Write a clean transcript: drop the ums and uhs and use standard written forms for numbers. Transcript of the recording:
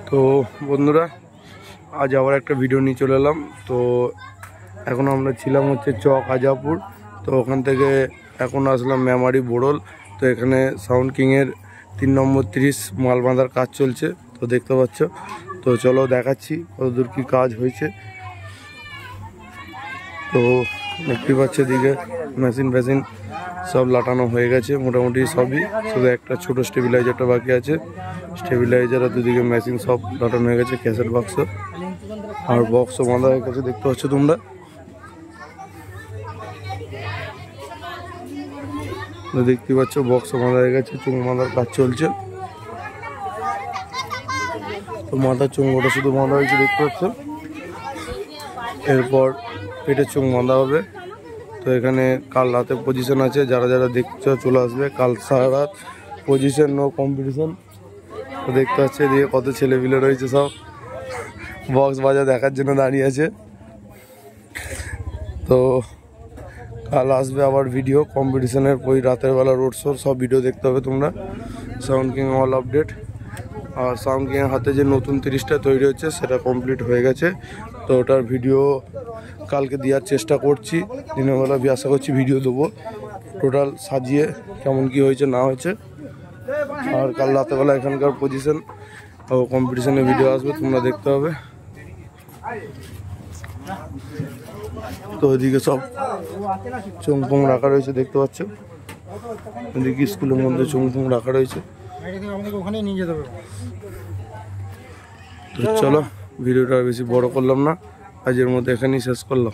তো বন্ধুরা, আজ আবার একটা ভিডিও নিয়ে চলে এলাম। তো এখন আমরা ছিলাম হচ্ছে চক আজাপুর। তো ওখান থেকে এখন আসলাম মেমারি বোড়ল। তো এখানে সাউন্ড কিংয়ের 3 নম্বর 30 মাল বাঁধার কাজ চলছে। তো দেখতে পাচ্ছ। তো চলো দেখাচ্ছি কতদূর কী কাজ হয়েছে। তো দেখতে পাচ্ছ এদিকে মেশিন ফ্যাশিন সব লাটানো হয়ে গেছে মোটামুটি সবই, শুধু একটা ছোট স্টেবিলাইজারটা বাকি আছে। স্টেবিলাইজার আর দুদিকে মেশিন সব লাটানো হয়ে গেছে, ক্যাসেট বাক্স আর বক্সও বাঁধা হয়ে গেছে। দেখতে পাচ্ছ তোমরা, দেখতে পাচ্ছ বক্সও বাঁধা হয়ে গেছে, চুং বাঁধার কাজ চলছে। তো মাথার চুঙ্গটা শুধু বাঁধা হয়েছে দেখতে পাচ্ছ, এরপর পেটের চুং বাঁধা হবে। তো এখানে কাল রাতে পজিশন আছে, যারা যারা দেখতে চলে আসবে। কাল সারা রাত পজিশন, নো কম্পিটিশন। তো দেখতে পাচ্ছে এদিকে কত ছেলেপিলে রয়েছে, সব বক্স বাজা দেখার জন্য দাঁড়িয়ে আছে। তো কাল আসবে আবার ভিডিও কম্পিটিশনের, ওই রাতের বেলা রোড শোর সব ভিডিও দেখতে হবে তোমরা। Sound king all update. আর সাউন্ড কিংয়ের হাতে যে নতুন 30টা তৈরি হচ্ছে সেটা কমপ্লিট হয়ে গেছে। তো ওটার ভিডিও কালকে দেওয়ার চেষ্টা করছি, দিনের বেলা আশা করছি ভিডিও দেবো টোটাল সাজিয়ে কেমন কি হয়েছে না হয়েছে। আর কাল রাতেরবেলা এখানকার পজিশন ও কম্পিটিশনের ভিডিও আসবে, তোমরা দেখতে হবে। তো ওইদিকে সব চুংফুং রাখা রয়েছে দেখতে পাচ্ছ, ওইদিকে স্কুলের মধ্যে চুংফুং রাখা রয়েছে। তো চলো ভিডিওটা বেশি বড় করলাম না, আজের মধ্যে এখানেই শেষ করলাম।